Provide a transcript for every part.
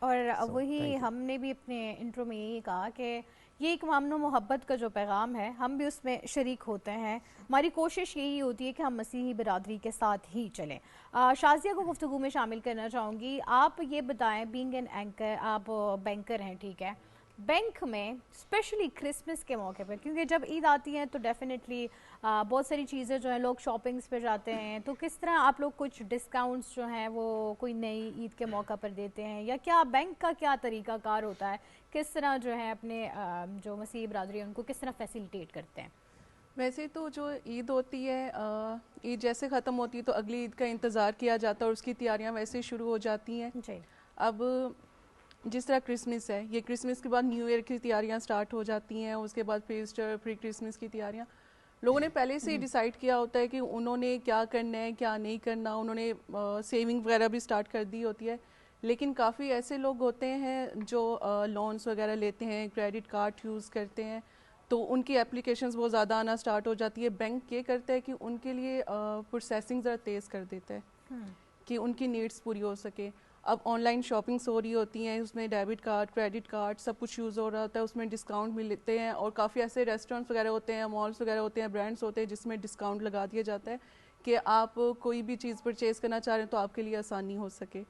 اور So, وہی thank you. ہم نے بھی اپنے انٹرو میں یہی کہا کہ یہ ایک امن و محبت کا جو پیغام ہے ہم بھی اس میں شریک ہوتے ہیں. ہماری کوشش یہی ہوتی ہے کہ ہم مسیحی برادری کے ساتھ ہی چلیں. شازیہ کو گفتگو میں شامل کرنا چاہوں گی. آپ یہ بتائیں, بینگ این اینکر, آپ بینکر ہیں, ٹھیک ہے, بینک میں اسپیشلی کرسمس کے موقع پہ, کیونکہ جب عید آتی ہے تو ڈیفینیٹلی بہت ساری چیزیں جو ہیں لوگ شاپنگس پہ جاتے ہیں, تو کس طرح آپ لوگ کچھ ڈسکاؤنٹس جو ہیں وہ کوئی نئی عید کے موقع پر دیتے ہیں, یا کیا بینک کا کیا طریقہ کار ہوتا ہے, کس طرح جو ہے اپنے جو مسیحی برادری ہیں ان کو کس طرح فیسیلیٹیٹ کرتے ہیں؟ ویسے تو جو عید ہوتی ہے, عید جیسے ختم ہوتی ہے تو اگلی عید کا انتظار کیا جاتا ہے اور اس کی تیاریاں ویسے شروع ہو جاتی ہیں. جی. اب جس طرح کرسمس ہے, یہ کرسمس کے بعد نیو ایئر کی تیاریاں سٹارٹ ہو جاتی ہیں, اس کے بعد پھر ایسٹر, پھر کرسمس کی تیاریاں. لوگوں نے پہلے سے ہی ڈیسائیڈ کیا ہوتا ہے کہ انہوں نے کیا کرنا ہے کیا نہیں کرنا, انہوں نے سیونگ وغیرہ بھی سٹارٹ کر دی ہوتی ہے. لیکن کافی ایسے لوگ ہوتے ہیں جو لونس وغیرہ لیتے ہیں, کریڈٹ کارڈ یوز کرتے ہیں, تو ان کی اپلیکیشنز بہت زیادہ آنا سٹارٹ ہو جاتی ہے. بینک یہ کرتا ہے کہ ان کے لیے پروسیسنگ ذرا تیز کر دیتا ہے کہ ان کی نیڈس پوری ہو سکے. اب آن لائن شاپنگس ہو رہی ہوتی ہیں, اس میں ڈیبٹ کارڈ, کریڈٹ کارڈ سب کچھ یوز ہو رہا ہوتا ہے, اس میں ڈسکاؤنٹ ملتے ہیں, اور کافی ایسے ریسٹورینٹس وغیرہ ہوتے ہیں, مالس وغیرہ ہوتے ہیں, برانڈس ہوتے ہیں جس میں ڈسکاؤنٹ لگا دیا جاتا ہے کہ آپ کوئی بھی چیز پرچیز کرنا چاہ رہے ہیں تو آپ کے لیے آسانی ہو سکے.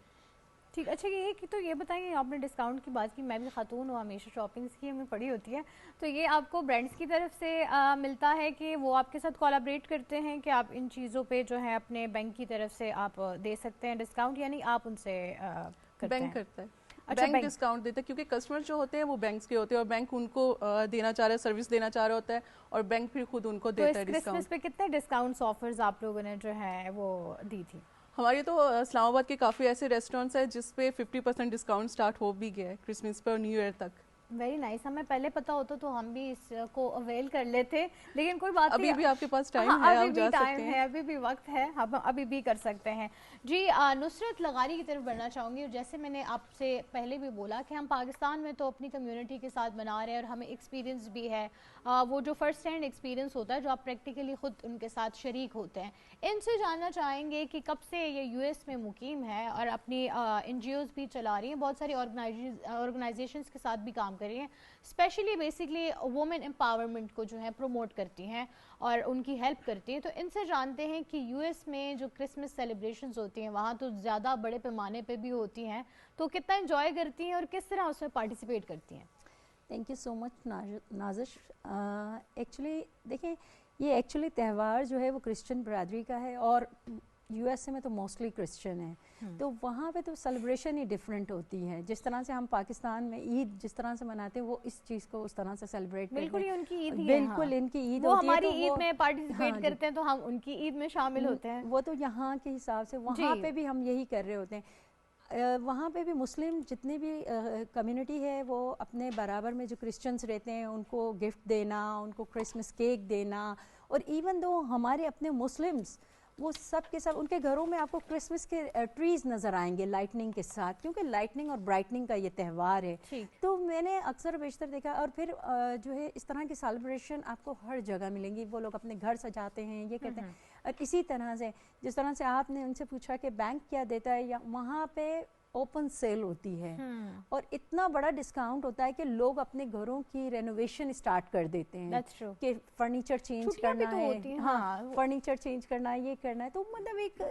ٹھیک. اچھا, یہ کہ تو یہ بتائیے, آپ نے ڈسکاؤنٹ کی بات کی, میں بھی خاتون ہوں, ہمیشہ شاپنگس کی ہمیں پڑی ہوتی ہے, تو یہ آپ کو برانڈس کی طرف سے ملتا ہے کہ وہ آپ کے ساتھ کولیبریٹ کرتے ہیں کہ آپ ان چیزوں پہ جو ہے اپنے بینک کی طرف سے آپ دے سکتے ہیں ڈسکاؤنٹ, یعنی آپ ان سے کرتے ہیں؟ بینک کرتا ہے, اچھا, بینک ڈسکاؤنٹ دیتا ہے کیونکہ کسٹمر جو ہوتے ہیں وہ بینکس کے ہوتے ہیں, اور بینک ان کو دینا چاہ رہا ہے, سروس دینا چاہ رہا ہوتا ہے, اور بینک پھر خود ان کو تو دیتا اس ہے کرسمس ڈسکاؤنٹ. پہ کتنے ڈسکاؤنٹس آفرز آپ لوگوں نے جو ہے وہ دی تھی؟ ہمارے تو اسلام آباد کے کافی ایسے ریسٹورینٹس ہیں جس پہ 50% ڈسکاؤنٹ سٹارٹ ہو بھی گیا ہے کرسمس پہ اور نیو ایئر تک. Very nice. ہمیں پہلے پتا ہوتا تو ہم بھی اس کو اویل کر لیتے, لیکن کوئی بات نہیں, ابھی بھی آپ کے پاس ٹائم ہاں, ہے, ابھی آپ بھی جا ٹائم سکتے ہیں. ہے, ابھی بھی وقت ہے, ہم ابھی بھی کر سکتے ہیں. جی, نصرت لغاری کی طرف بڑھنا چاہوں گی. اور جیسے میں نے آپ سے پہلے بھی بولا کہ ہم پاکستان میں تو اپنی کمیونٹی کے ساتھ بنا رہے ہیں, اور ہمیں ایکسپیرینس بھی ہے, وہ جو فرسٹ ہینڈ ایکسپیرینس ہوتا ہے جو آپ پریکٹیکلی خود ان کے ساتھ شریک ہوتے ہیں. ان سے جاننا چاہیں گے کہ کب سے یہ یو ایس میں مقیم ہے اور اپنی این جی اوز بھی چلا رہی ہیں, بہت ساری آرگنائزیشنس کے ساتھ بھی کام کر رہی ہیں, اسپیشلی بیسکلی وومن امپاورمنٹ کو جو ہے پروموٹ کرتی ہیں اور ان کی ہیلپ کرتی ہیں. تو ان سے جانتے ہیں کہ یو ایس میں جو کرسمس سیلیبریشنز ہوتی ہیں وہاں تو زیادہ بڑے پیمانے پہ بھی ہوتی ہیں, تو کتنا انجوائے کرتی ہیں اور کس طرح اس میں پارٹیسپیٹ کرتی ہیں؟ Thank you so much Nazish. Actually دیکھیں, یہ ایکچولی تہوار جو ہے وہ کرسچن برادری کا ہے, اور یو ایس اے میں تو موسٹلی کرسچن ہے, تو وہاں پہ تو سیلیبریشن ہی ڈفرینٹ ہوتی ہے. جس طرح سے ہم پاکستان میں عید جس طرح سے مناتے ہیں وہ اس چیز کو اس طرح سے سیلیبریٹ کرتے ہیں. بالکل, ان کی عید ہی ہے, بالکل ان کی عید وہ ہوتی ہے, ہماری تو عید میں پارٹیسپیٹ کرتے ہیں تو ہم ان کی عید میں شامل ہوتے ہیں. وہ تو یہاں کے حساب سے وہاں پہ بھی ہم یہی کر رہے ہوتے ہیں. وہاں پہ بھی مسلم جتنی بھی کمیونٹی ہے وہ اپنے برابر میں جو کرسچنس رہتے ہیں ان کو گفٹ دینا, ان کو کرسمس کیک دینا, اور ایون دو ہمارے اپنے مسلمس وہ سب کے سب ان کے گھروں میں آپ کو کرسمس کے ٹریز نظر آئیں گے لائٹننگ کے ساتھ, کیونکہ لائٹننگ اور برائٹننگ کا یہ تہوار ہے. تو میں نے اکثر بیشتر دیکھا, اور پھر جو ہے اس طرح کی سیلیبریشن آپ کو ہر جگہ ملیں گی. وہ لوگ اپنے گھر سجاتے ہیں, یہ کرتے ہیں. اور اسی طرح سے جس طرح سے آپ نے ان سے پوچھا کہ بینک کیا دیتا ہے, یا وہاں پہ اوپن سیل ہوتی ہے, اور اتنا بڑا ڈسکاؤنٹ ہوتا ہے کہ لوگ اپنے گھروں کی رینوویشن اسٹارٹ کر دیتے ہیں کہ فرنیچر چینج کرنا ہے, ہاں فرنیچر چینج کرنا ہے, یہ کرنا ہے. تو مطلب ایک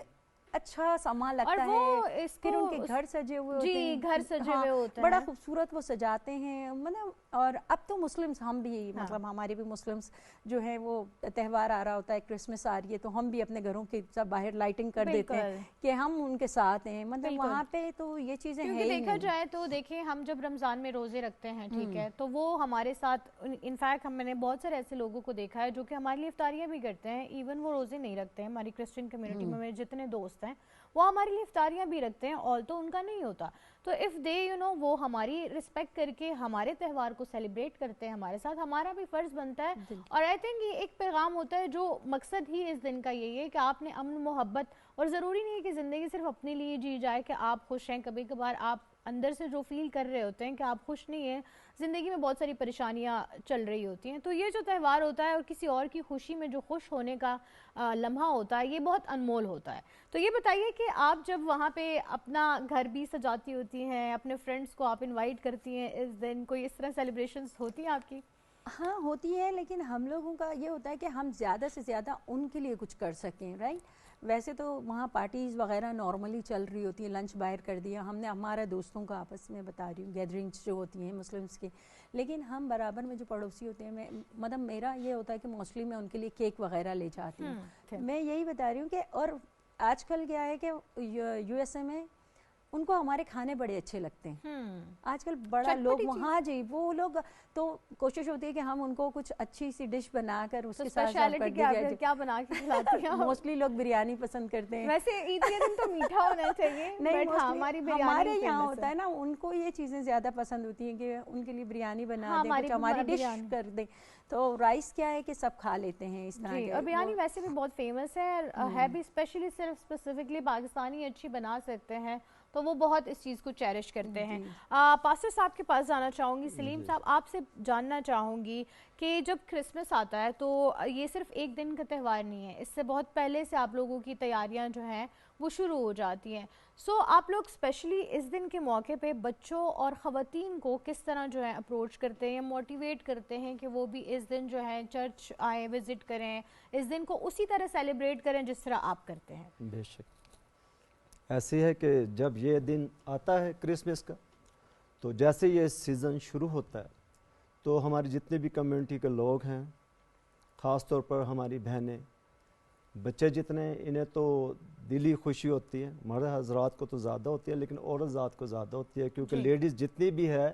اچھا سامان لگتا ہے, پھر ان کے گھر سجے ہوئے ہوتے ہیں, گھر سجے ہوئے ہوتے ہیں, بڑا خوبصورت وہ سجاتے ہیں. مطلب اور اب تو مسلمس ہم بھی مطلب ہمارے بھی مسلمس جو ہے وہ تہوار آ رہا ہوتا ہے, کرسمس آ رہی ہے, تو ہم بھی اپنے گھروں کے سب باہر لائٹنگ کر دیتے ہیں کہ ہم ان کے ساتھ ہیں. مطلب وہاں پہ تو یہ چیزیں ہیں ہی دیکھا جائے تو دیکھیں, ہم جب رمضان میں روزے رکھتے ہیں, ٹھیک ہے, تو وہ ہمارے ساتھ انفیکٹ میں نے بہت سارے ایسے لوگوں کو دیکھا ہے جو کہ ہمارے لیے افطاریاں بھی کرتے ہیں, ایون وہ روزے نہیں رکھتے ہیں. ہماری کرسچن کمیونٹی میں میرے جتنے دوست ہیں وہ ہمارے لیے افطاریاں بھی رکھتے ہیں, اور تو ان کا نہیں ہوتا. تو اف دے وہ ہماری رسپیکٹ کر کے ہمارے تہوار کو سیلیبریٹ کرتے ہیں ہمارے ساتھ, ہمارا بھی فرض بنتا ہے. اور آئی تھنک یہ ایک پیغام ہوتا ہے جو مقصد ہی اس دن کا یہی ہے کہ آپ نے امن محبت, اور ضروری نہیں ہے کہ زندگی صرف اپنے لیے جی جائے کہ آپ خوش ہیں, کبھی کبھار آپ اندر سے جو فیل کر رہے ہوتے ہیں کہ آپ خوش نہیں ہیں, زندگی میں بہت ساری پریشانیاں چل رہی ہوتی ہیں. تو یہ جو تہوار ہوتا ہے اور کسی اور کی خوشی میں جو خوش ہونے کا لمحہ ہوتا ہے, یہ بہت انمول ہوتا ہے. تو یہ بتائیے کہ آپ جب وہاں پہ اپنا گھر بھی سجاتی ہوتی ہیں, اپنے فرینڈس کو آپ انوائٹ کرتی ہیں اس دن, کوئی اس طرح سیلیبریشنز ہوتی ہیں آپ کی؟ ہاں ہوتی ہے, لیکن ہم لوگوں کا یہ ہوتا ہے کہ ہم زیادہ سے زیادہ ان کے لیے کچھ کر سکیں, رائٹ. ویسے تو وہاں پارٹیز وغیرہ نارملی چل رہی ہوتی ہیں, لنچ باہر کر دیا ہم نے, ہمارا دوستوں کا آپس میں بتا رہی ہوں گیدرنگس جو ہوتی ہیں مسلمس کی, لیکن ہم برابر میں جو پڑوسی ہوتے ہیں, مطلب میرا یہ ہوتا ہے کہ موسٹلی میں ان کے لیے کیک وغیرہ لے جاتی ہوں. میں یہی بتا رہی ہوں کہ اور آج کل کیا ہے کہ یو ایس اے میں ان کو ہمارے کھانے بڑے اچھے لگتے ہیں آج کل, بڑا لوگ وہاں جی وہ لوگ تو کوشش ہوتی ہے کہ ہم ان کو کچھ اچھی سی ڈش بنا کر اس کے ساتھ کیا بنا کے کھلاتی ہیں؟ موسٹلی لوگ بریانی پسند کرتے ہیں. ویسے عید کے دن تو میٹھا ہونا چاہیے, نہیں ہمارے یہاں ہوتا ہے نا, ان کو یہ چیزیں زیادہ پسند ہوتی ہیں کہ ان کے لیے بریانی بنا دیں, کچھ ہماری ڈش کر دیں. تو رائس کیا ہے کہ سب کھا لیتے ہیں اس طرح کے. اور بریانی ویسے بھی بہت فیمس ہے بھی اسپیشلی صرف اسپیسیفکلی پاکستانی اچھی بنا سکتے ہیں, تو وہ بہت اس چیز کو چیرش کرتے ہیں. پاسٹر صاحب کے پاس جانا چاہوں گی. سلیم صاحب, آپ سے جاننا چاہوں گی کہ جب کرسمس آتا ہے تو یہ صرف ایک دن کا تہوار نہیں ہے, اس سے بہت پہلے سے آپ لوگوں کی تیاریاں جو ہیں وہ شروع ہو جاتی ہیں. سو آپ لوگ اسپیشلی اس دن کے موقع پہ بچوں اور خواتین کو کس طرح جو ہے اپروچ کرتے ہیں, موٹیویٹ کرتے ہیں کہ وہ بھی اس دن جو ہے چرچ آئیں, وزٹ کریں, اس دن کو اسی طرح سیلیبریٹ کریں جس طرح آپ کرتے ہیں؟ بے شک ایسی ہے کہ جب یہ دن آتا ہے کرسمس کا, تو جیسے یہ سیزن شروع ہوتا ہے تو ہماری جتنے بھی کمیونٹی کے لوگ ہیں, خاص طور پر ہماری بہنیں, بچے جتنے, انہیں تو دلی خوشی ہوتی ہے. مرد حضرات کو تو زیادہ ہوتی ہے لیکن عورت ذات کو زیادہ ہوتی ہے, کیونکہ لیڈیز جتنی بھی ہے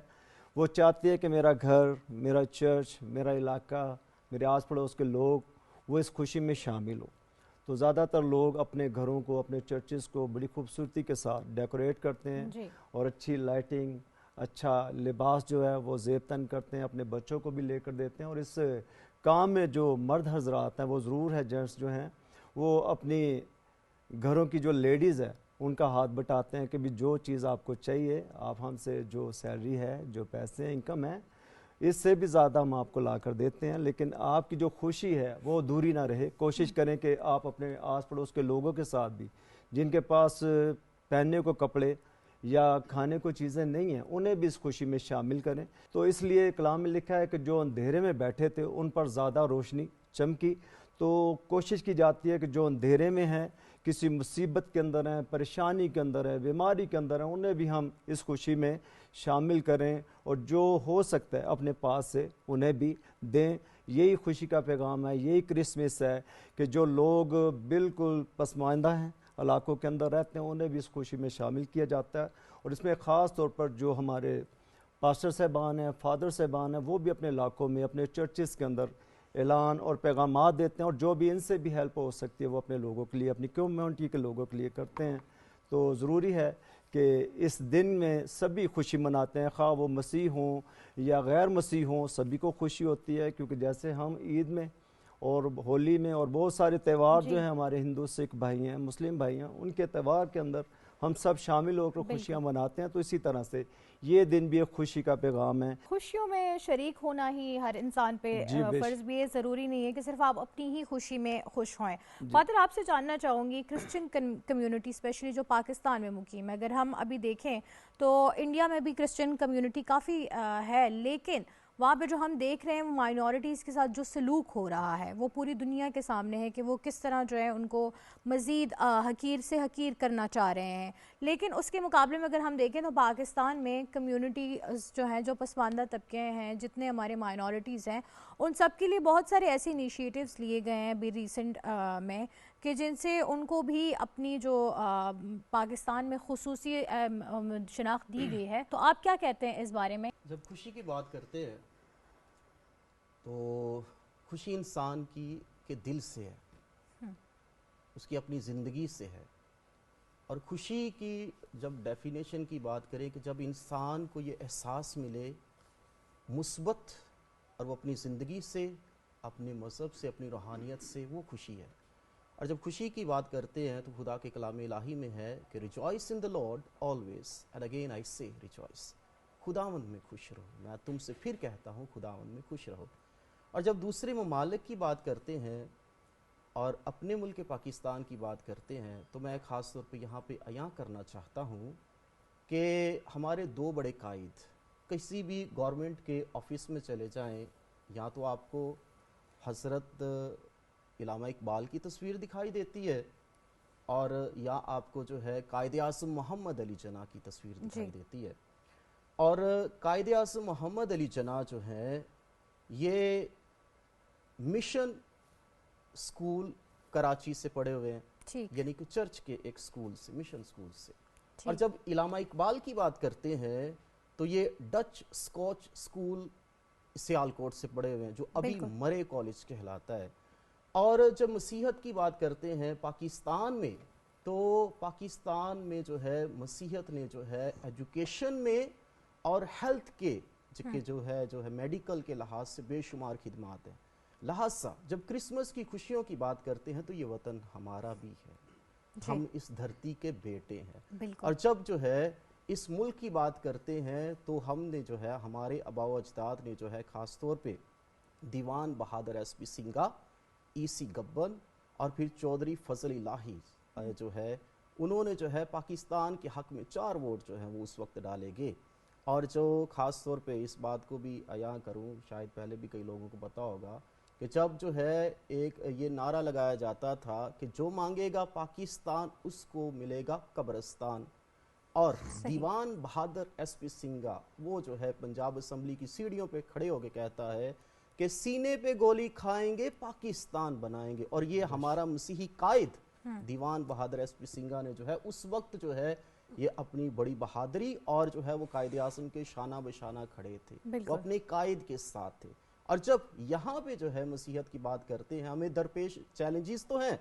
وہ چاہتی ہے کہ میرا گھر, میرا چرچ, میرا علاقہ, میرے آس پڑوس کے لوگ وہ اس خوشی میں شامل ہو. تو زیادہ تر لوگ اپنے گھروں کو, اپنے چرچز کو بڑی خوبصورتی کے ساتھ ڈیکوریٹ کرتے ہیں اور اچھی لائٹنگ, اچھا لباس جو ہے وہ زیب تن کرتے ہیں, اپنے بچوں کو بھی لے کر دیتے ہیں. اور اس کام میں جو مرد حضرات ہیں وہ ضرور ہے, جینٹس جو ہیں وہ اپنی گھروں کی جو لیڈیز ہے ان کا ہاتھ بٹاتے ہیں کہ بھی جو چیز آپ کو چاہیے آپ ہم سے, جو سیلری ہے, جو پیسے ہیں, انکم ہے, اس سے بھی زیادہ ہم آپ کو لا کر دیتے ہیں. لیکن آپ کی جو خوشی ہے وہ ادھوری نہ رہے. کوشش کریں کہ آپ اپنے آس پڑوس کے لوگوں کے ساتھ بھی, جن کے پاس پہننے کو کپڑے یا کھانے کو چیزیں نہیں ہیں, انہیں بھی اس خوشی میں شامل کریں. تو اس لیے کلام میں لکھا ہے کہ جو اندھیرے میں بیٹھے تھے ان پر زیادہ روشنی چمکی. تو کوشش کی جاتی ہے کہ جو اندھیرے میں ہیں, کسی مصیبت کے اندر ہیں, پریشانی کے اندر ہیں, بیماری کے اندر ہیں, انہیں بھی ہم اس خوشی میں شامل کریں اور جو ہو سکتا ہے اپنے پاس سے انہیں بھی دیں. یہی خوشی کا پیغام ہے, یہی کرسمس ہے کہ جو لوگ بالکل پسماندہ ہیں, علاقوں کے اندر رہتے ہیں, انہیں بھی اس خوشی میں شامل کیا جاتا ہے. اور اس میں خاص طور پر جو ہمارے پاسٹر صاحبان ہیں, فادر صاحبان ہیں, وہ بھی اپنے علاقوں میں, اپنے چرچز کے اندر اعلان اور پیغامات دیتے ہیں, اور جو بھی ان سے بھی ہیلپ ہو سکتی ہے وہ اپنے لوگوں کے لیے, اپنی کمیونٹی کے لوگوں کے لیے کرتے ہیں. تو ضروری ہے کہ اس دن میں سبھی خوشی مناتے ہیں, خواہ وہ مسیح ہوں یا غیر مسیح ہوں, سبھی کو خوشی ہوتی ہے. کیونکہ جیسے ہم عید میں اور ہولی میں اور بہت سارے تہوار جو ہیں ہمارے ہندو سکھ بھائی ہیں, مسلم بھائی ہیں, ان کے تہوار کے اندر ہم سب شامل ہو کر خوشیاں مناتے ہیں. تو اسی طرح سے یہ دن بھی ایک خوشی کا پیغام ہے. خوشیوں میں شریک ہونا ہی ہر انسان پہ فرض بھی ہے, ضروری نہیں ہے کہ صرف آپ اپنی ہی خوشی میں خوش ہوئیں. فادر, آپ سے جاننا چاہوں گی, کرسچن کمیونٹی اسپیشلی جو پاکستان میں مقیم ہے, اگر ہم ابھی دیکھیں تو انڈیا میں بھی کرسچن کمیونٹی کافی ہے, لیکن وہاں پہ جو ہم دیکھ رہے ہیں وہ مائنورٹیز کے ساتھ جو سلوک ہو رہا ہے وہ پوری دنیا کے سامنے ہے کہ وہ کس طرح جو ہے ان کو مزید حقیر سے حقیر کرنا چاہ رہے ہیں. لیکن اس کے مقابلے میں اگر ہم دیکھیں تو پاکستان میں کمیونٹی جو ہیں, جو پسماندہ طبقے ہیں, جتنے ہمارے مائنورٹیز ہیں, ان سب کے لیے بہت سارے ایسے انیشیٹیوز لیے گئے ہیں بھی ریسنٹ میں کہ جن سے ان کو بھی اپنی جو پاکستان میں خصوصی شناخت دی گئی ہے. تو آپ کیا کہتے ہیں اس بارے میں؟ جب خوشی کی بات کرتے ہیں تو خوشی انسان کی کے دل سے ہے, اس کی اپنی زندگی سے ہے. اور خوشی کی جب ڈیفینیشن کی بات کریں کہ جب انسان کو یہ احساس ملے مثبت, اور وہ اپنی زندگی سے, اپنے مذہب سے, اپنی روحانیت سے وہ خوشی ہے. اور جب خوشی کی بات کرتے ہیں تو خدا کے کلام الہی میں ہے کہ rejoice in the lord always and again I سے ریجوائس، خداوند میں خوش رہو. میں تم سے پھر کہتا ہوں خداوند میں خوش رہو. اور جب دوسرے ممالک کی بات کرتے ہیں اور اپنے ملک پاکستان کی بات کرتے ہیں تو میں خاص طور پہ یہاں پہ عیاں کرنا چاہتا ہوں کہ ہمارے دو بڑے قائد کسی بھی گورنمنٹ کے آفس میں چلے جائیں، یا تو آپ کو حضرت علامہ اقبال کی تصویر دکھائی دیتی ہے اور یا آپ کو جو ہے قائد اعظم محمد علی جناح کی تصویر دکھائی دیتی ہے. اور قائد اعظم محمد علی جناح جو ہیں یہ مشن اسکول کراچی سے پڑھے ہوئے ہیں، یعنی کہ چرچ کے ایک اسکول سے، مشن اسکول سے. اور جب علامہ اقبال کی بات کرتے ہیں تو یہ ڈچ اسکاچ اسکول سیالکوٹ سے پڑھے ہوئے ہیں جو ابھی مرے کالج کہلاتا ہے. اور جب مسیحت کی بات کرتے ہیں پاکستان میں تو پاکستان میں جو ہے مسیحت نے جو ہے ایجوکیشن میں اور ہیلتھ کے جو ہے میڈیکل کے لحاظ سے بے شمار خدمات ہیں. لہٰذا جب کرسمس کی خوشیوں کی بات کرتے ہیں تو یہ وطن ہمارا بھی ہے، ہم اس دھرتی کے بیٹے ہیں. اور جب جو ہے اس ملک کی بات کرتے ہیں تو ہم نے جو ہے ہمارے آباء و اجداد نے جو ہے خاص طور پہ دیوان بہادر ایس پی سنگھا، ای سی گبن اور پھر چودھری فضل الہی جو ہے انہوں نے جو ہے پاکستان کے حق میں 4 ووٹ جو ہیں وہ اس وقت ڈالے گئے. اور جو خاص طور پہ اس بات کو بھی عیاں کروں، شاید پہلے بھی کئی لوگوں کو پتہ ہوگا کہ جب جو ہے ایک یہ نعرہ لگایا جاتا تھا کہ جو مانگے گا پاکستان اس کو ملے گا قبرستان، اور دیوان بہادر ایس پی سنگھا وہ جو ہے پنجاب اسمبلی کی سیڑھیوں پہ کھڑے ہو کے کہتا ہے کہ سینے پہ گولی کھائیں گے پاکستان بنائیں گے. اور یہ ہمارا مسیحی قائد دیوان بہادر ایس پی سنگھا نے جو ہے اس وقت جو ہے یہ اپنی بڑی بہادری اور جو ہے وہ قائد اعظم کے شانہ بشانہ کھڑے تھے، وہ اپنے قائد کے ساتھ تھے. اور جب یہاں پہ جو ہے مسیحیت کی بات کرتے ہیں ہمیں درپیش چیلنجز تو ہیں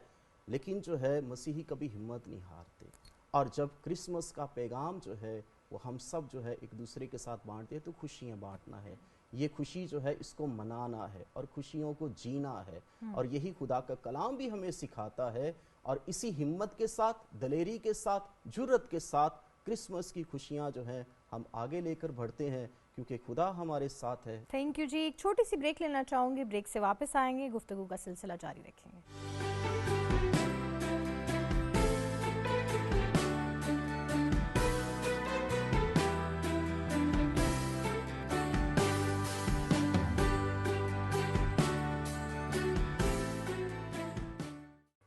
لیکن جو ہے مسیحی کبھی ہمت نہیں ہارتے. اور جب کرسمس کا پیغام جو ہے وہ ہم سب جو ہے ایک دوسرے کے ساتھ بانٹتے ہیں تو خوشیاں بانٹنا ہے، یہ خوشی جو ہے اس کو منانا ہے اور خوشیوں کو جینا ہے. اور یہی خدا کا کلام بھی ہمیں سکھاتا ہے. اور اسی ہمت کے ساتھ، دلیری کے ساتھ، جرت کے ساتھ کرسمس کی خوشیاں جو ہیں ہم آگے لے کر بڑھتے ہیں کیونکہ خدا ہمارے ساتھ ہے. تھینک یو جی. ایک چھوٹی سی بریک لینا چاہوں گی، بریک سے واپس آئیں گے، گفتگو کا سلسلہ جاری رکھیں گے.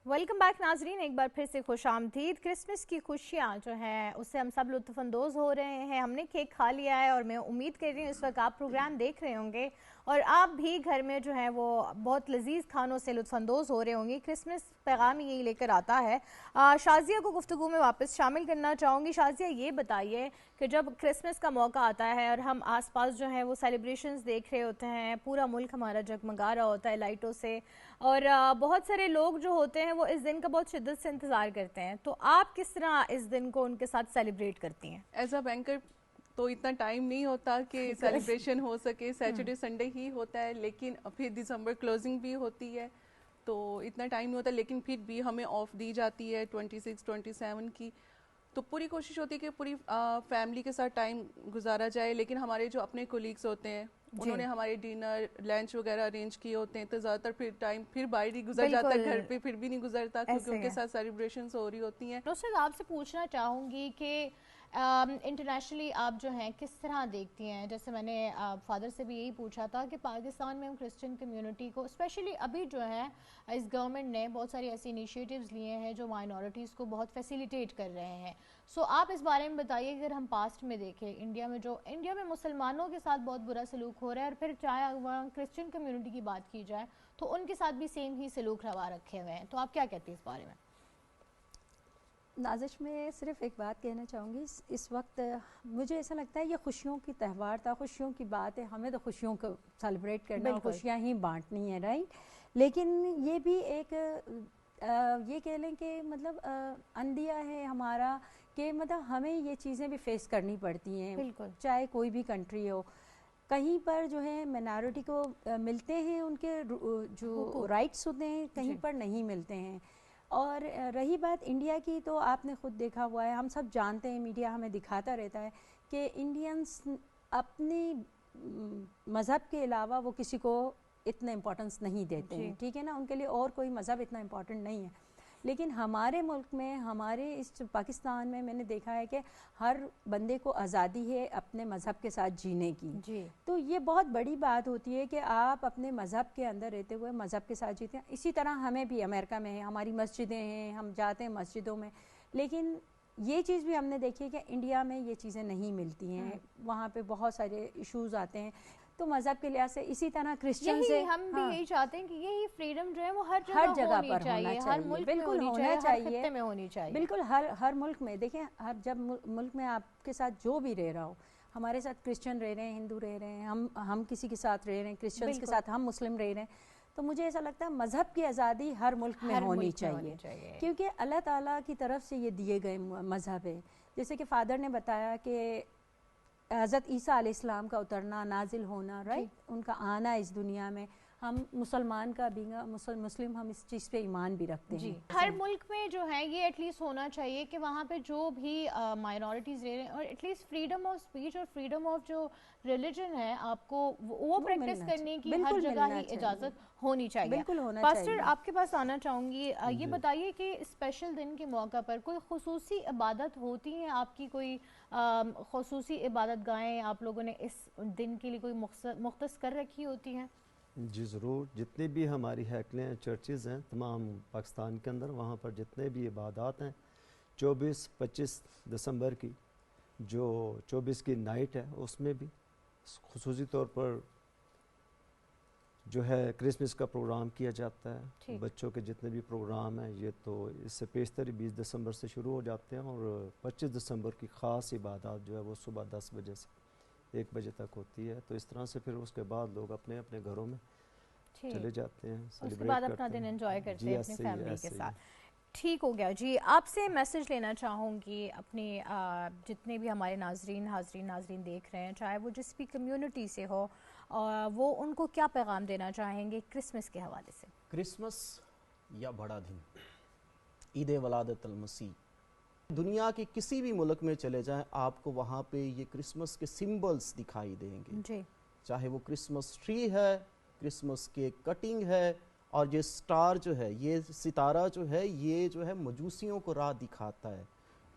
ویلکم بیک ناظرین، ایک بار پھر سے خوش آمدید. کرسمس کی خوشیاں جو ہیں اس سے ہم سب لطف اندوز ہو رہے ہیں. ہم نے کیک کھا لیا ہے اور میں امید کر رہی ہوں اس وقت آپ پروگرام دیکھ رہے ہوں گے اور آپ بھی گھر میں جو ہے وہ بہت لذیذ کھانوں سے لطف اندوز ہو رہے ہوں گے. کرسمس پیغام یہی لے کر آتا ہے. شازیہ کو گفتگو میں واپس شامل کرنا چاہوں گی. شازیہ یہ بتائیے کہ جب کرسمس کا موقع آتا ہے اور ہم آس پاس جو ہیں وہ سیلیبریشنز دیکھ رہے ہوتے ہیں، پورا ملک ہمارا جگمگا رہا ہوتا ہے لائٹوں سے، اور بہت سارے لوگ جو ہوتے ہیں وہ اس دن کا بہت شدت سے انتظار کرتے ہیں، تو آپ کس طرح اس دن کو ان کے ساتھ سیلیبریٹ کرتی ہیں؟ ایز اے بینکر تو اتنا ٹائم نہیں ہوتا کہ سیلیبریشن ہو سکے، سیٹرڈے سنڈے ہی ہوتا ہے، لیکن پھر دسمبر کلوزنگ بھی ہوتی ہے تو اتنا ٹائم نہیں ہوتا، لیکن پھر بھی ہمیں آف دی جاتی ہے 26 27 کی، تو پوری کوشش ہوتی ہے کہ پوری فیملی کے ساتھ ٹائم گزارا جائے. لیکن ہمارے جو اپنے کولیگس ہوتے ہیں انہوں نے ہمارے ڈنر لنچ وغیرہ ارینج کیے ہوتے ہیں تو زیادہ تر پھر ٹائم پھر باہر ہی گزر جاتا ہے، گھر پہ پھر بھی نہیں گزرتا کیونکہ ان کے ساتھ سیلیبریشنز ہو رہی ہوتی ہیں. نصرت آپ سے پوچھنا چاہوں گی کہ انٹرنیشنلی آپ جو ہیں کس طرح دیکھتی ہیں؟ جیسے میں نے فادر سے بھی یہی پوچھا تھا کہ پاکستان میں ہم کرسچن کمیونٹی کو اسپیشلی ابھی جو ہے اس گورنمنٹ نے بہت ساری ایسی انیشیٹیوز لیے ہیں جو مائنورٹیز کو بہت فیسیلیٹیٹ کر رہے ہیں. سو آپ اس بارے میں بتائیے اگر ہم پاسٹ میں دیکھیں انڈیا میں مسلمانوں کے ساتھ بہت برا سلوک ہو رہا ہے، اور پھر چاہے وہاں کرسچن کمیونٹی کی بات کی جائے تو ان کے ساتھ بھی سیم ہی سلوک روا رکھے ہوئے ہیں، تو آپ کیا کہتی ہیں اس بارے میں؟ نازش میں صرف ایک بات کہنا چاہوں گی، اس وقت مجھے ایسا لگتا ہے یہ خوشیوں کی تہوار تھا، خوشیوں کی بات ہے، ہمیں تو خوشیوں کو سیلیبریٹ کرنا ہے، خوشیاں ہی بانٹنی ہیں، رائٹ. لیکن یہ بھی ایک یہ کہہ لیں کہ مطلب اندیا ہے ہمارا کہ مطلب ہمیں یہ چیزیں بھی فیس کرنی پڑتی ہیں، بالکل چاہے کوئی بھی کنٹری ہو. کہیں پر جو ہے مائنارٹی کو ملتے ہیں ان کے جو رائٹس ہوتے ہیں، کہیں پر نہیں ملتے ہیں. اور رہی بات انڈیا کی، تو آپ نے خود دیکھا ہوا ہے، ہم سب جانتے ہیں، میڈیا ہمیں دکھاتا رہتا ہے کہ انڈینس اپنی مذہب کے علاوہ وہ کسی کو اتنا امپورٹنس نہیں دیتے ہیں، ٹھیک ہے نا، ان کے لیے اور کوئی مذہب اتنا امپورٹنٹ نہیں ہے. لیکن ہمارے ملک میں، ہمارے اس پاکستان میں نے دیکھا ہے کہ ہر بندے کو آزادی ہے اپنے مذہب کے ساتھ جینے کی. تو یہ بہت بڑی بات ہوتی ہے کہ آپ اپنے مذہب کے اندر رہتے ہوئے مذہب کے ساتھ جیتے ہیں. اسی طرح ہمیں بھی امریکہ میں ہماری مسجدیں ہیں، ہم جاتے ہیں مسجدوں میں، لیکن یہ چیز بھی ہم نے دیکھی ہے کہ انڈیا میں یہ چیزیں نہیں ملتی ہیں. وہاں پہ بہت سارے ایشوز آتے ہیں. تو مذہب کے لحاظ سے اسی طرح کرسچن سے ہم بھی یہی چاہتے ہیں کہ یہی فریڈم جو ہے وہ ہر جگہ جگہ پر ہونا چاہیے، ہر ملک میں بالکل ہونی ہونا چاہیے، ہر چاہیے، خطے میں ہونی چاہیے. بالکل ہر ملک میں. دیکھیں جب ملک میں آپ کے ساتھ جو بھی رہ رہا ہو، ہمارے ساتھ کرسچن رہ رہے ہیں، ہندو رہ رہے ہیں، ہم کسی کے ساتھ رہ رہے ہیں، کرسچنس کے ساتھ ہم مسلم رہ رہے ہیں، تو مجھے ایسا لگتا ہے مذہب کی آزادی ہر ملک میں ہونی چاہیے، کیونکہ اللہ تعالیٰ کی طرف سے یہ دیے گئے مذہب ہے. جیسے کہ فادر نے بتایا کہ حضرت عیسیٰ علیہ السلام کا اترنا، نازل ہونا، رائٹ، ان کا آنا اس دنیا میں، ہم مسلمان کا بھی مسلم ہم اس چیز پہ ایمان بھی رکھتے ہیں. ہر ملک میں جو ہے یہ ایٹ لیسٹ ہونا چاہیے کہ وہاں پہ جو بھی مائنورٹیز رہ رہے ہیں، اور at least freedom of speech اور فریڈم آف جو ریلیجن ہے آپ کو وہ پریکٹس کرنے کی ہر جگہ ہی اجازت ہونی چاہیے. بالکل ہونا پاسٹر چاہیے. آپ کے پاس آنا چاہوں گی، یہ بتائیے کہ اسپیشل دن کے موقع پر کوئی خصوصی عبادت ہوتی ہیں آپ کی؟ کوئی خصوصی عبادت گاہیں آپ لوگوں نے اس دن کے لیے کوئی مختص کر رکھی ہوتی ہیں؟ جی ضرور. جتنی بھی ہماری ہیکلیں چرچز ہیں تمام پاکستان کے اندر، وہاں پر جتنے بھی عبادات ہیں 24-25 دسمبر کی جو 24 کی نائٹ ہے، اس میں بھی خصوصی طور پر جو ہے کرسمس کا پروگرام کیا جاتا ہے. بچوں کے جتنے بھی پروگرام ہیں یہ تو اس سے پیشتر 20 دسمبر سے شروع ہو جاتے ہیں، اور 25 دسمبر کی خاص عبادات جو ہے وہ صبح 10 بجے سے 1 بجے تک ہوتی ہے. تو اس طرح سے پھر اس کے بعد لوگ اپنے اپنے گھروں میں چلے جاتے ہیں، اس کے بعد اپنا دن انجوائے کرتے ہیں اپنی فیملی کے ساتھ. ٹھیک ہو گیا جی. آپ سے میسج لینا چاہوں گی اپنی جتنے بھی ہمارے ناظرین دیکھ رہے ہیں، چاہے وہ جس بھی کمیونٹی سے ہو، وہ ان کو کیا پیغام دینا چاہیں گے کرسمس کے حوالے سے؟ کرسمس یا بڑا دن، عید ولادت المسیح، دنیا کے کسی بھی ملک میں چلے جائیں آپ کو وہاں پہ یہ کرسمس کے سمبلز دکھائی دیں گے جی. چاہے وہ کرسمس ٹری ہے، کرسمس کیک کٹنگ ہے، اور یہ سٹار جو ہے، یہ ستارہ جو ہے، یہ جو ہے مجوسیوں کو راہ دکھاتا ہے.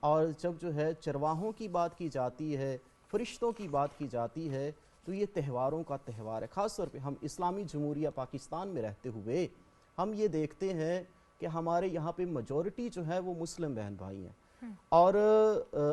اور جب جو ہے چرواہوں کی بات کی جاتی ہے، فرشتوں کی بات کی جاتی ہے، تو یہ تہواروں کا تہوار ہے. خاص طور پہ ہم اسلامی جمہوریہ پاکستان میں رہتے ہوئے ہم یہ دیکھتے ہیں کہ ہمارے یہاں پہ میجورٹی جو ہے وہ مسلم بہن بھائی ہیں، اور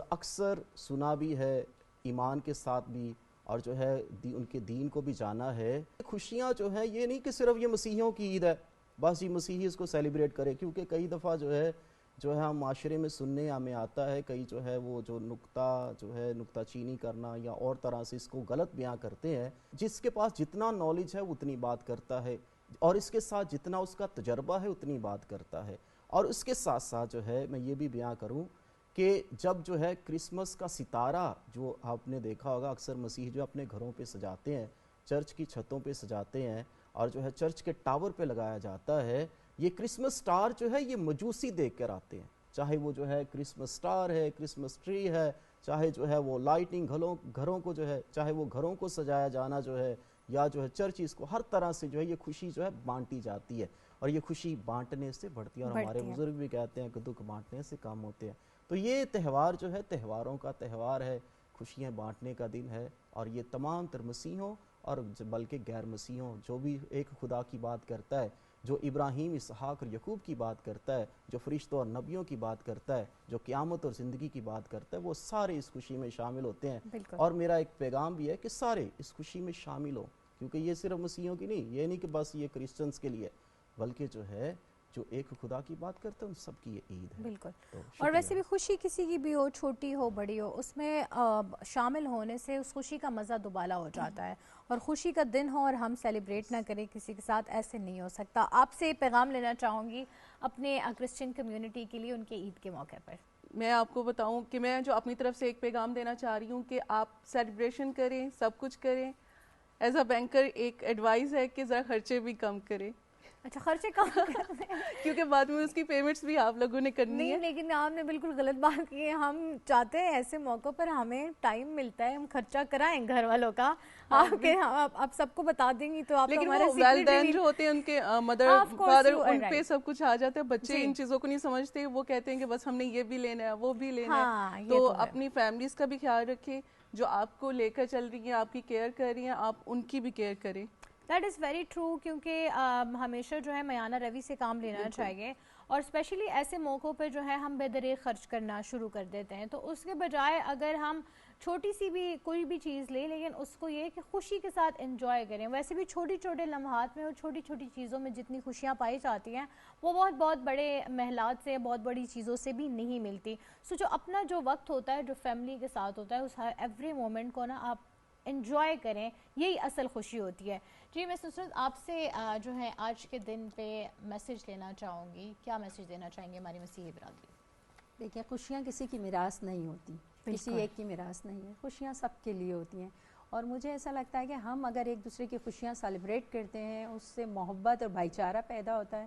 اکثر سنا بھی ہے ایمان کے ساتھ بھی، اور جو ہے ان کے دین کو بھی جانا ہے. خوشیاں جو ہیں یہ نہیں کہ صرف یہ مسیحیوں کی عید ہے، بس یہ مسیحی اس کو سیلیبریٹ کرے، کیونکہ کئی دفعہ جو ہے ہم معاشرے میں سننے ہمیں آتا ہے، کئی جو ہے وہ جو نکتہ چینی کرنا یا اور طرح سے اس کو غلط بیان کرتے ہیں. جس کے پاس جتنا نالج ہے اتنی بات کرتا ہے، اور اس کے ساتھ جتنا اس کا تجربہ ہے اتنی بات کرتا ہے. اور اس کے ساتھ ساتھ جو ہے میں یہ بھی بیان کروں کہ جب جو ہے کرسمس کا ستارہ جو آپ نے دیکھا ہوگا اکثر مسیح جو اپنے گھروں پہ سجاتے ہیں، چرچ کی چھتوں پہ سجاتے ہیں، اور جو ہے چرچ کے ٹاور پہ لگایا جاتا ہے، یہ کرسمس سٹار جو ہے یہ مجوسی دیکھ کر آتے ہیں. چاہے وہ جو ہے کرسمس سٹار ہے، کرسمس ٹری ہے، چاہے جو ہے وہ لائٹنگ گھروں کو جو ہے، چاہے وہ گھروں کو سجایا جانا جو ہے، یا جو ہے چرچ اس کو ہر طرح سے جو ہے یہ خوشی جو ہے بانٹی جاتی ہے. اور یہ خوشی بانٹنے سے بڑھتی ہے، اور ہمارے بزرگ بھی کہتے ہیں کہ دکھ بانٹنے سے کام ہوتے ہیں. تو یہ تہوار جو ہے تہواروں کا تہوار ہے، خوشیاں بانٹنے کا دن ہے. اور یہ تمام تر مسیحوں اور بلکہ غیر مسیحوں، جو بھی ایک خدا کی بات کرتا ہے، جو ابراہیم، اسحاق اور یعقوب کی بات کرتا ہے، جو فرشتوں اور نبیوں کی بات کرتا ہے، جو قیامت اور زندگی کی بات کرتا ہے، وہ سارے اس خوشی میں شامل ہوتے ہیں. اور میرا ایک پیغام بھی ہے کہ سارے اس خوشی میں شامل ہوں، کیونکہ یہ صرف مسیحیوں کی نہیں، یہ نہیں کہ بس یہ کرسچنز کے لیے، بلکہ جو ہے جو ایک خدا کی بات کرتے ہیں ان سب کی یہ عید ہے. بالکل. اور ویسے بھی خوشی کسی کی بھی ہو، چھوٹی ہو بڑی ہو، اس میں شامل ہونے سے اس خوشی کا مزہ دوبالا ہو جاتا ہے. اور خوشی کا دن ہو اور ہم سیلیبریٹ نہ کریں کسی کے ساتھ، ایسے نہیں ہو سکتا. آپ سے پیغام لینا چاہوں گی اپنے کرسچن کمیونٹی کے لیے ان کے عید کے موقع پر. میں آپ کو بتاؤں کہ میں جو اپنی طرف سے ایک پیغام دینا چاہ رہی ہوں کہ آپ سیلیبریشن کریں، سب کچھ کریں. ایز اے بینکر ایک ایڈوائز ہے کہ ذرا خرچے بھی کم کریں. اچھا خرچے کم کرنے کیونکہ بعد میں اس کی پیمنٹس بھی آپ لوگوں نے کرنی ہے. نہیں لیکن آپ نے بالکل غلط بات کی ہے. ہم چاہتے ہیں ایسے موقع پر ہمیں ٹائم ملتا ہے, ہم خرچہ کرائیں گھر والوں کا. آپ سب کو بتا دیں گی تو آپ لیکن وہ ویل ڈن جو ہوتے ہیں ان کے مدر فادر ان پہ سب کچھ آ جاتا ہے. بچے ان چیزوں کو نہیں سمجھتے, وہ کہتے ہیں کہ بس ہم نے یہ بھی لینا ہے وہ بھی لینا ہے. تو اپنی فیملیز کا بھی خیال رکھیں, جو آپ کو لے کر چل رہی ہیں, آپ کی کیئر کر رہی ہیں, آپ ان کی بھی کیئر کریں. دیٹ از ویری ٹرو, کیونکہ ہمیشہ جو ہے میانہ روی سے کام لینا چاہیے, اور اسپیشلی ایسے موقعوں پہ جو ہے ہم بے دریغ خرچ کرنا شروع کر دیتے ہیں. تو اس کے بجائے اگر ہم چھوٹی سی بھی کوئی بھی چیز لیں, لیکن اس کو یہ کہ خوشی کے ساتھ انجوائے کریں. ویسے بھی چھوٹی چھوٹے لمحات میں اور چھوٹی چھوٹی چیزوں میں جتنی خوشیاں پائی جاتی ہیں وہ بہت بڑے محلات سے, بہت بڑی چیزوں سے بھی نہیں ملتی. سو جو اپنا جو وقت ہوتا ہے, جو فیملی کے ساتھ ہوتا ہے, اس ہر ایوری مومنٹ کو نا آپ انجوائے کریں, یہی اصل خوشی ہوتی ہے. جی میں نصرت آپ سے جو ہے آج کے دن پہ میسیج لینا چاہوں گی, کیا میسیج دینا چاہیں گے ہماری مسیحی برادری؟ دیکھیں خوشیاں کسی کی میراث نہیں ہوتی, کسی ایک کی میراث نہیں ہے, خوشیاں سب کے لیے ہوتی ہیں. اور مجھے ایسا لگتا ہے کہ ہم اگر ایک دوسرے کی خوشیاں سیلیبریٹ کرتے ہیں, اس سے محبت اور بھائی چارہ پیدا ہوتا ہے,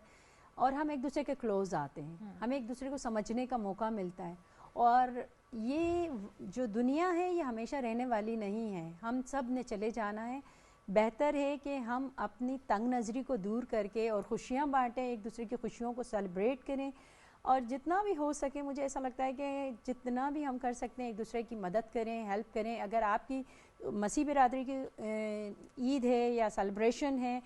اور ہم ایک دوسرے کے کلوز آتے ہیں, ہمیں ایک دوسرے کو سمجھنے کا موقع ملتا ہے. اور یہ جو دنیا ہے یہ ہمیشہ رہنے والی نہیں ہے, ہم سب نے چلے جانا ہے. بہتر ہے کہ ہم اپنی تنگ نظری کو دور کر کے اور خوشیاں بانٹیں, ایک دوسرے کی خوشیوں کو سیلیبریٹ کریں, اور جتنا بھی ہو سکے مجھے ایسا لگتا ہے کہ جتنا بھی ہم کر سکتے ہیں ایک دوسرے کی مدد کریں, ہیلپ کریں. اگر آپ کی مسیح برادری کی عید ہے یا سیلیبریشن ہے,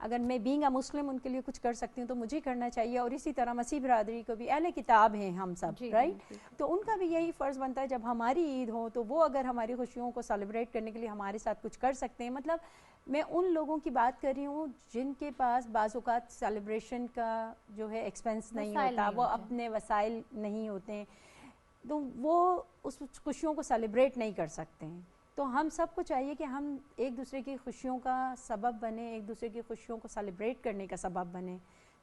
اگر میں بینگ اے مسلم ان کے لیے کچھ کر سکتی ہوں تو مجھے کرنا چاہیے. اور اسی طرح مسیح برادری کو بھی, اہل کتاب ہیں ہم سب, رائٹ, تو ان کا بھی یہی فرض بنتا ہے جب ہماری عید ہو تو وہ اگر ہماری خوشیوں کو سیلیبریٹ کرنے کے لیے ہمارے ساتھ کچھ کر سکتے ہیں. مطلب میں ان لوگوں کی بات کر رہی ہوں جن کے پاس بعض اوقات سیلیبریشن کا جو ہے ایکسپینس نہیں ہوتا, وہ اپنے وسائل نہیں ہوتے ہیں, تو وہ اس خوشیوں کو سیلیبریٹ نہیں کر سکتے ہیں. تو ہم سب کو چاہیے کہ ہم ایک دوسرے کی خوشیوں کا سبب بنیں, ایک دوسرے کی خوشیوں کو سیلیبریٹ کرنے کا سبب بنیں.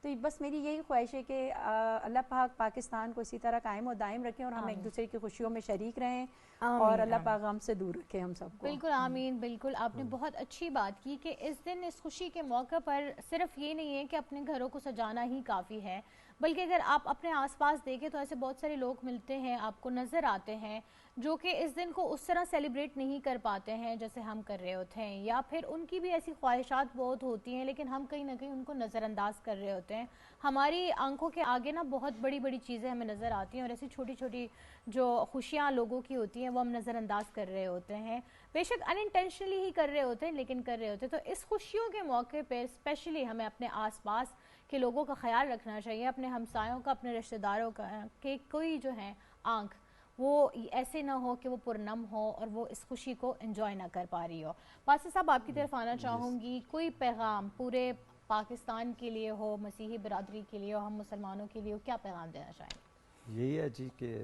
تو بس میری یہی خواہش ہے کہ اللہ پاک پاکستان کو اسی طرح قائم و دائم رکھیں, اور ہم ایک دوسرے کی خوشیوں میں شریک رہیں, اور اللہ پاک غم سے دور رکھے ہم سب کو. بالکل آمین. بالکل آپ نے بہت اچھی بات کی کہ اس دن, اس خوشی کے موقع پر صرف یہ نہیں ہے کہ اپنے گھروں کو سجانا ہی کافی ہے, بلکہ اگر آپ اپنے آس پاس دیکھیں تو ایسے بہت سارے لوگ ملتے ہیں, آپ کو نظر آتے ہیں, جو کہ اس دن کو اس طرح سیلیبریٹ نہیں کر پاتے ہیں جیسے ہم کر رہے ہوتے ہیں, یا پھر ان کی بھی ایسی خواہشات بہت ہوتی ہیں لیکن ہم کہیں نہ کہیں ان کو نظر انداز کر رہے ہوتے ہیں. ہماری آنکھوں کے آگے نا بہت بڑی بڑی چیزیں ہمیں نظر آتی ہیں, اور ایسی چھوٹی چھوٹی جو خوشیاں لوگوں کی ہوتی ہیں وہ ہم نظر انداز کر رہے ہوتے ہیں, بے شک ان انٹینشنلی ہی کر رہے ہوتے ہیں لیکن کر رہے ہوتے ہیں. تو اس خوشیوں کے موقع پہ اسپیشلی ہمیں اپنے آس پاس کے لوگوں کا خیال رکھنا چاہیے, اپنے ہمسایوں کا, اپنے رشتہ داروں کا, کہ کوئی جو ہے آنکھ وہ ایسے نہ ہو کہ وہ پرنم ہو اور وہ اس خوشی کو انجوائے نہ کر پا رہی ہو. پاسر صاحب آپ کی طرف آنا چاہوں گی, کوئی پیغام پورے پاکستان کے لیے ہو, مسیحی برادری کے لیے ہو, ہم مسلمانوں کے لیے ہو, کیا پیغام دینا چاہیں گے؟ یہی ہے جی کہ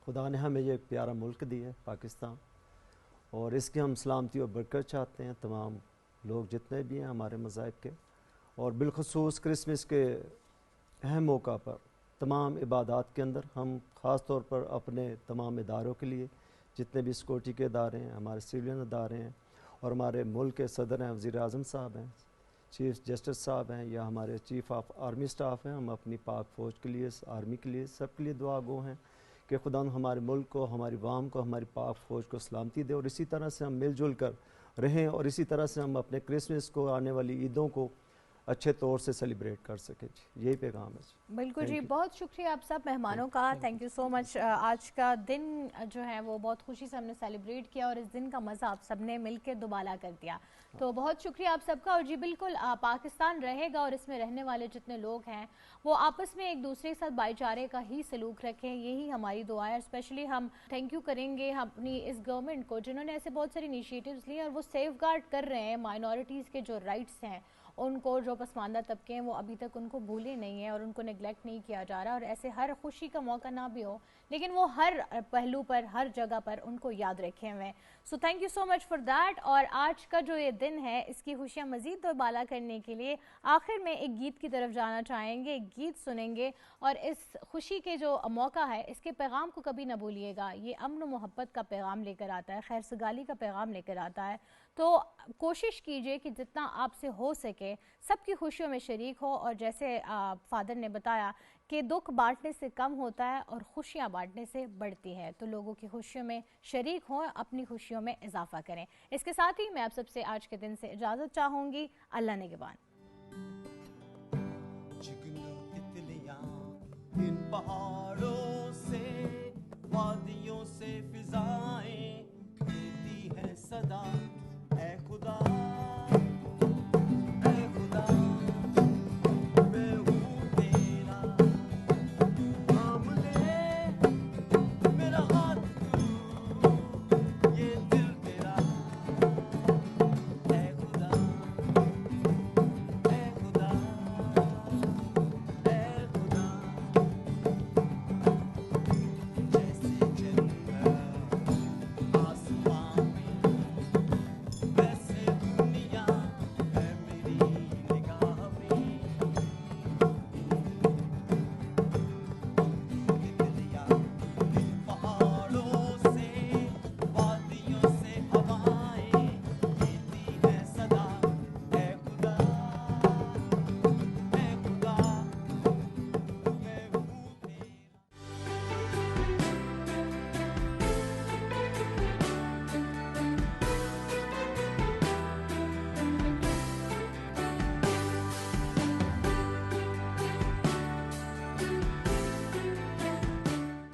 خدا نے ہمیں یہ پیارا ملک دیا ہے پاکستان, اور اس کی ہم سلامتی اور برکت چاہتے ہیں, تمام لوگ جتنے بھی ہیں ہمارے مذاہب کے, اور بالخصوص کرسمس کے اہم موقع پر تمام عبادات کے اندر ہم خاص طور پر اپنے تمام اداروں کے لیے, جتنے بھی سیکورٹی کے ادارے ہیں, ہمارے سویلین ادارے ہیں, اور ہمارے ملک کے صدر ہیں, وزیر اعظم صاحب ہیں, چیف جسٹس صاحب ہیں, یا ہمارے چیف آف آرمی سٹاف ہیں, ہم اپنی پاک فوج کے لیے, آرمی کے لیے, سب کے لیے دعا گو ہیں کہ خدا ہمارے ملک کو, ہماری عوام کو, ہماری پاک فوج کو سلامتی دے, اور اسی طرح سے ہم مل جل کر رہیں, اور اسی طرح سے ہم اپنے کرسمس کو, آنے والی عیدوں کو اچھے طور سے سیلیبریٹ کر سکے. جی یہی پیغام ہے. بالکل جی, بہت شکریہ آپ سب مہمانوں کا, تھینک یو سو مچ. آج کا دن جو ہے وہ بہت خوشی سے ہم نے سیلیبریٹ کیا, اور اس دن کا مزہ آپ سب نے مل کے دوبالا کر دیا, تو بہت شکریہ آپ سب کا. اور جی بالکل پاکستان رہے گا, اور اس میں رہنے والے جتنے لوگ ہیں وہ آپس میں ایک دوسرے کے ساتھ بھائی چارے کا ہی سلوک رکھیں, یہی ہماری دعا ہے. اسپیشلی ہم تھینک یو کریں گے اپنی اس گورنمنٹ کو جنہوں نے ایسے بہت ساری انیشیٹیوز لی, اور وہ سیف گارڈ کر رہے ہیں مائنورٹیز کے جو رائٹس ہیں ان کو, جو پسماندہ طبقے ہیں وہ ابھی تک ان کو بھولے نہیں ہیں اور ان کو نیگلیکٹ نہیں کیا جا رہا. اور ایسے ہر خوشی کا موقع نہ بھی ہو لیکن وہ ہر پہلو پر, ہر جگہ پر ان کو یاد رکھے ہوئے. So thank you so much for that. اور آج کا جو یہ دن ہے اس کی خوشیاں مزید دوبالا کرنے کے لیے آخر میں ایک گیت کی طرف جانا چاہیں گے, ایک گیت سنیں گے, اور اس خوشی کے جو موقع ہے اس کے پیغام کو کبھی نہ بھولیے گا. یہ امن و محبت کا پیغام لے کر آتا ہے, خیر سگالی کا پیغام لے کر آتا ہے. تو کوشش کیجئے کہ جتنا آپ سے ہو سکے سب کی خوشیوں میں شریک ہو، اور جیسے فادر نے بتایا کہ دکھ بانٹنے سے کم ہوتا ہے اور خوشیاں بانٹنے سے بڑھتی ہے، تو لوگوں کی خوشیوں میں شریک ہوں، اپنی خوشیوں میں اضافہ کریں۔ اس کے ساتھ ہی میں آپ سب سے آج کے دن سے اجازت چاہوں گی۔ اللہ نگہبان۔ ان پہاڑوں سے وادیوں سے فضائیں دیتی ہیں صدا